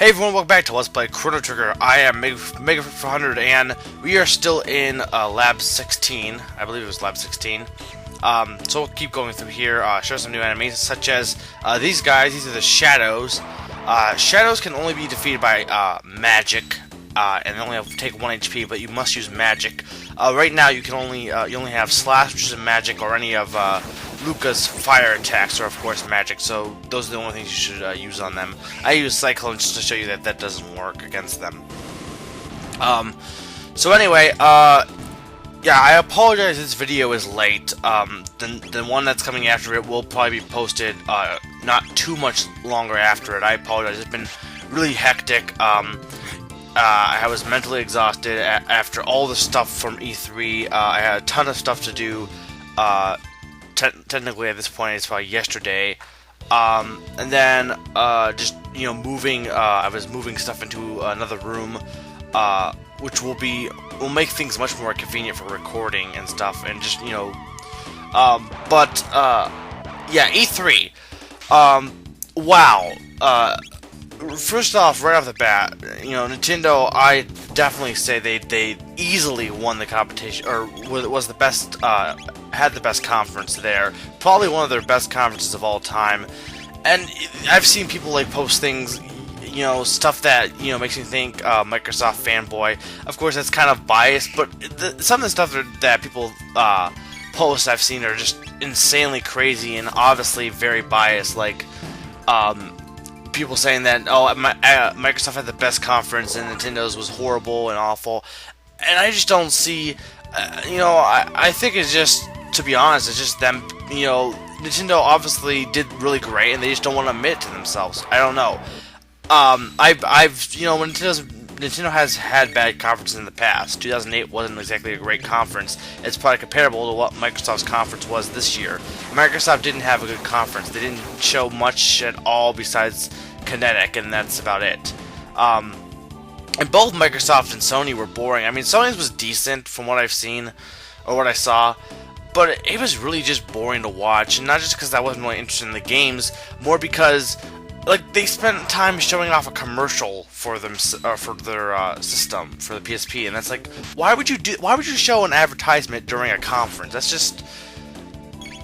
Hey everyone, welcome back to Let's Play Chrono Trigger. I am Mega400 and we are still in Lab 16. I believe it was Lab 16. So we'll keep going through here, show some new enemies, such as these guys. These are the Shadows. Shadows can only be defeated by magic, and they only take 1 HP, but you must use magic. Right now you can only you only have Slash, which is a magic, or any of Luca's fire attacks are of course magic, so those are the only things you should use on them. I use Cyclone just to show you that that doesn't work against them. So anyway, yeah, I apologize this video is late. The one that's coming after it will probably be posted not too much longer after it. I apologize, it's been really hectic. I was mentally exhausted after all the stuff from E3. I had a ton of stuff to do. Technically at this point it's probably yesterday, and then just moving. I was moving stuff into another room, which will make things much more convenient for recording and stuff, and just yeah, E3. Wow. First off, right off the bat, Nintendo, I definitely say they easily won the competition, or was the best, had the best conference there. Probably one of their best conferences of all time. And I've seen people post things, stuff that makes me think Microsoft fanboy. Of course, that's kind of biased, but some of the stuff that people post I've seen are just insanely crazy and obviously very biased. People saying that Microsoft had the best conference and Nintendo's was horrible and awful, and I just don't see. I think it's just, to be honest, it's just them. Nintendo obviously did really great, and they just don't want to admit it to themselves. I don't know. Nintendo has had bad conferences in the past. 2008 wasn't exactly a great conference. It's probably comparable to what Microsoft's conference was this year. Microsoft didn't have a good conference. They didn't show much at all besides Kinetic, and that's about it. And both Microsoft and Sony were boring. I mean, Sony's was decent from what I've seen, or what I saw, but it was really just boring to watch. And not just because I wasn't really interested in the games, more because they spent time showing off a commercial for them for their system for the PSP, and that's why would you show an advertisement during a conference? That's just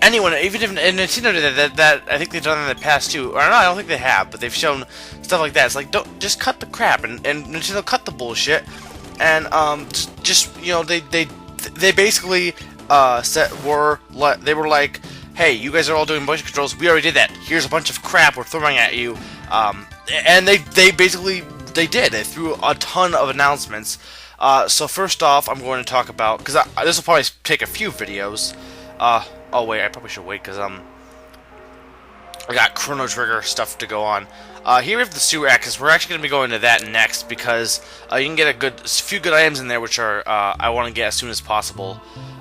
anyone, even if Nintendo did that I think they've done that in the past too. Or no, I don't think they have, but they've shown stuff like that. It's don't just cut the crap, and Nintendo cut the bullshit, and they basically they were like, hey, you guys are all doing motion controls. We already did that. Here's a bunch of crap we're throwing at you. And they basically did. They threw a ton of announcements. So first off, I'm going to talk about, because this will probably take a few videos. Oh wait, I probably should wait because I got Chrono Trigger stuff to go on. Here we have the sewer access. We're actually going to be going to that next because you can get a few good items in there, which are I want to get as soon as possible.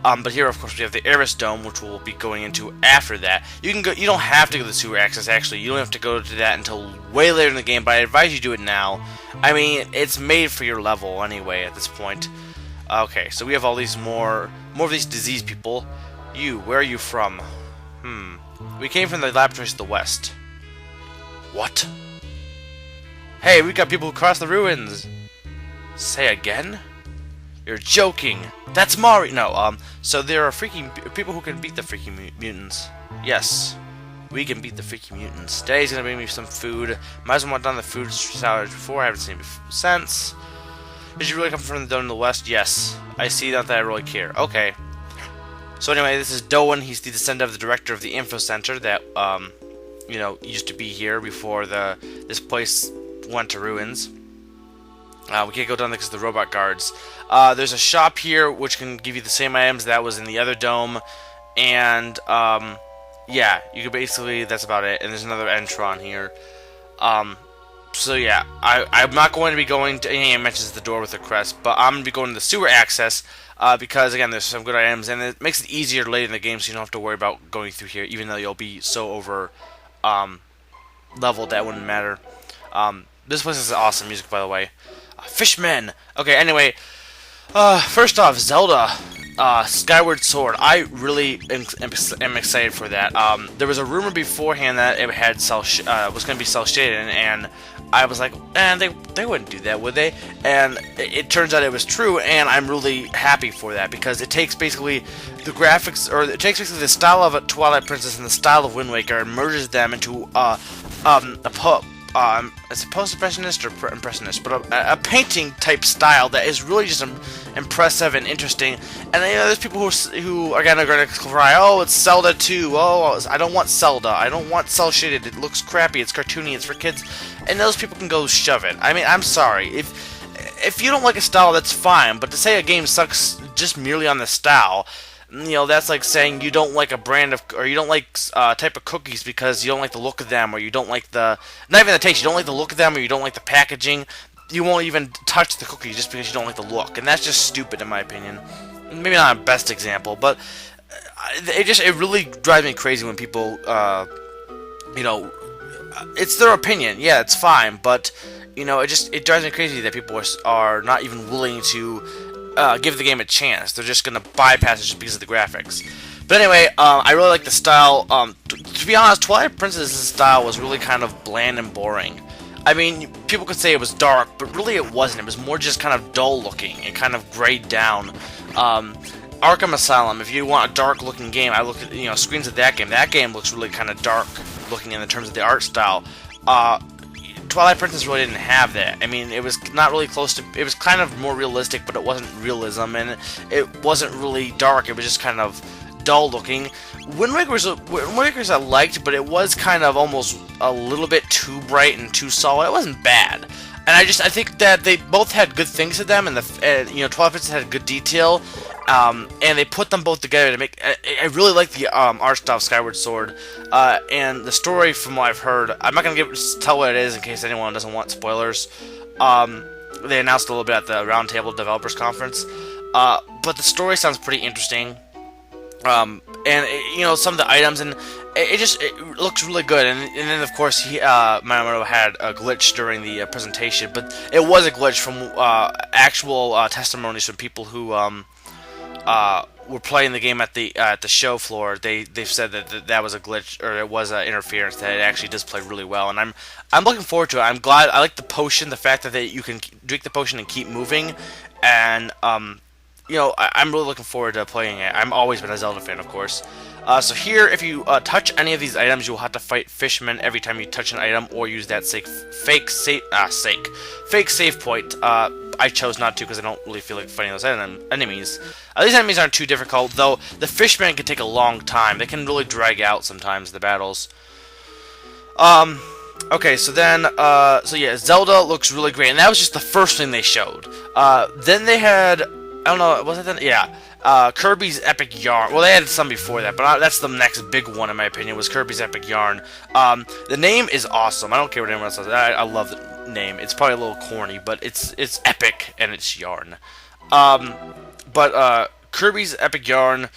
But here, of course, we have the Aries Dome, which we'll be going into after that. You can go. You don't have to go to the sewer access. Actually, you don't have to go to that until way later in the game. But I advise you do it now. I mean, it's made for your level anyway at this point. Okay, so we have all these more of these disease people. You, where are you from? We came from the laboratories to the west. What? Hey, we got people who crossed the ruins. Say again? You're joking. That's Mari. No, so there are people who can beat the freaking mutants. Yes, we can beat the freaking mutants. Today's gonna bring me some food. Might as well have done the food salad before. I haven't seen it since. Did you really come from the dome to the west? Yes. I see, not that I really care. Okay. So anyway, this is Doan. He's the descendant of the director of the info center that, used to be here before this place went to ruins. We can't go down there because of the robot guards. There's a shop here which can give you the same items that was in the other dome, and yeah, you can basically, that's about it. And there's another Entron here. So yeah, I'm not going to be going to any mentions the door with the crest, but I'm going to be going to the sewer access because again, there's some good items, and it makes it easier later in the game, so you don't have to worry about going through here, even though you'll be so over leveled that wouldn't matter. This place has awesome music, by the way. Fishmen! Okay, anyway, first off, Zelda, Skyward Sword. I really am excited for that. There was a rumor beforehand that it had was going to be cel-shaded, and I was like, man, they wouldn't do that, would they? And it turns out it was true, and I'm really happy for that, because it takes basically the graphics, or it takes basically the style of a Twilight Princess and the style of Wind Waker, and merges them into it's a post-impressionist or impressionist, but a painting type style that is really just impressive and interesting. And there's people who are going to cry, oh, it's Zelda 2, oh, I don't want Zelda, I don't want cel shaded, it looks crappy, it's cartoony, it's for kids, and those people can go shove it. I mean, I'm sorry, if you don't like a style, that's fine, but to say a game sucks just merely on the style, that's like saying you don't like a brand of, or you don't like type of cookies because you don't like the look of them, or you don't like not even the taste, you don't like the look of them, or you don't like the packaging. You won't even touch the cookies just because you don't like the look, and that's just stupid in my opinion. Maybe not a best example, but it really drives me crazy when people, it's their opinion, yeah, it's fine, but it drives me crazy that people are not even willing to give the game a chance. They're just gonna bypass it just because of the graphics. But anyway, I really like the style. To be honest, Twilight Princess's style was really kind of bland and boring. I mean, people could say it was dark, but really it wasn't. It was more just kind of dull looking and kind of grayed down. Arkham Asylum, if you want a dark looking game, I look at screens of that game. That game looks really kind of dark looking in terms of the art style. Twilight Princess really didn't have that. I mean, it was not really close to... It was kind of more realistic, but it wasn't realism, and it wasn't really dark. It was just kind of dull looking. Wind Waker's I liked, but it was kind of almost a little bit too bright and too solid. It wasn't bad. And I think that they both had good things to them, and Twilight Princess had good detail, and they put them both together to make... I really like the art style of Skyward Sword, and the story, from what I've heard, I'm not going to tell what it is in case anyone doesn't want spoilers. They announced a little bit at the Roundtable Developers Conference, but the story sounds pretty interesting, and some of the items, and it looks really good. And then of course Miyamoto had a glitch during the presentation, but it was a glitch from actual testimonies from people who were playing the game at the show floor. They've said that was a glitch, or it was interference, that it actually does play really well, and I'm looking forward to it. I'm glad. I like the potion, the fact that you can drink the potion and keep moving, and I'm really looking forward to playing it. I've always been a Zelda fan, of course. So here, if you touch any of these items, you'll have to fight fishmen every time you touch an item, or use that fake save point. I chose not to because I don't really feel like fighting those enemies. These enemies aren't too difficult, though the fishmen can take a long time. They can really drag out sometimes, the battles. Okay, so then, yeah, Zelda looks really great, and that was just the first thing they showed. Then they had, I don't know, was it then? Yeah. Kirby's Epic Yarn. Well, they had some before that, but that's the next big one in my opinion, was Kirby's Epic Yarn. The name is awesome. I don't care what anyone else says. I love the name. It's probably a little corny, but it's epic and it's yarn. But Kirby's Epic Yarn.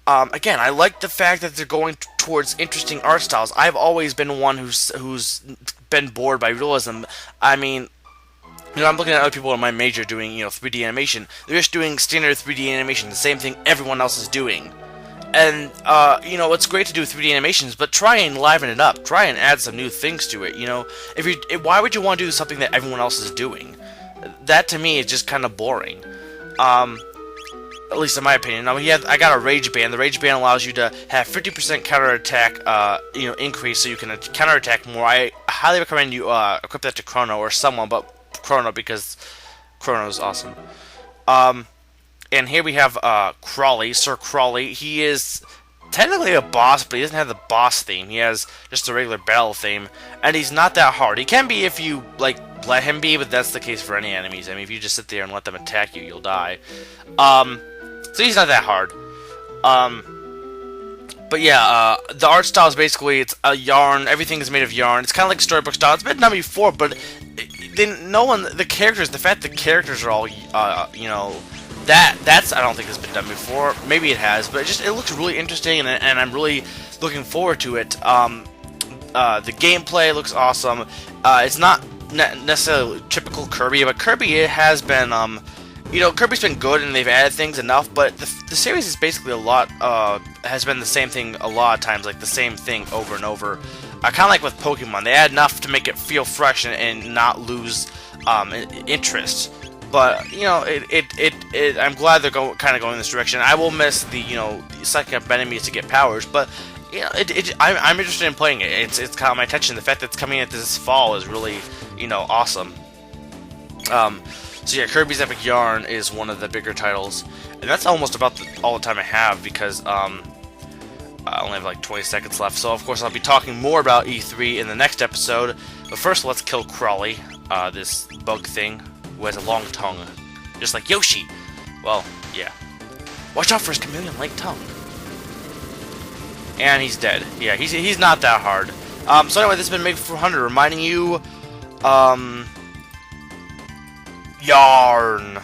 Again, I like the fact that they're going towards interesting art styles. I've always been one who's been bored by realism. I mean, I'm looking at other people in my major doing, 3D animation. They're just doing standard 3D animation, the same thing everyone else is doing. And, it's great to do 3D animations, but try and liven it up. Try and add some new things to it, Why would you want to do something that everyone else is doing? That, to me, is just kind of boring. At least in my opinion. Now, I got a Rage Band. The Rage Band allows you to have 50% counterattack, increase, so you can counterattack more. I highly recommend you equip that to Chrono or someone, but Chrono, because Chrono is awesome. And here we have Crawley, Sir Crawley. He is technically a boss, but he doesn't have the boss theme. He has just a regular battle theme, and he's not that hard. He can be if you let him be, but that's the case for any enemies. I mean, if you just sit there and let them attack you, you'll die. So he's not that hard. But yeah, the art style is basically, it's a yarn. Everything is made of yarn. It's kind of like storybook style. It's been done before, but the characters, the fact the characters are all, that's I don't think has been done before. Maybe it has, but it looks really interesting, and I'm really looking forward to it. The gameplay looks awesome. It's not necessarily typical Kirby, but Kirby has been, Kirby's been good, and they've added things enough, but the series is basically has been the same thing a lot of times, like the same thing over and over. I kind of like with Pokemon. They add enough to make it feel fresh and not lose interest. But you know, I'm glad they're kind of going this direction. I will miss the psychic up enemies to get powers, but you know, I'm interested in playing it. It's caught my attention. The fact that it's coming out this fall is really awesome. So yeah, Kirby's Epic Yarn is one of the bigger titles, and that's almost about all the time I have because I only have like 20 seconds left. So of course I'll be talking more about E3 in the next episode. But first, let's kill Crawly, this bug thing who has a long tongue, just like Yoshi. Well, yeah. Watch out for his chameleon-like tongue. And he's dead. Yeah, he's not that hard. So anyway, this has been Make400 reminding you, yarn.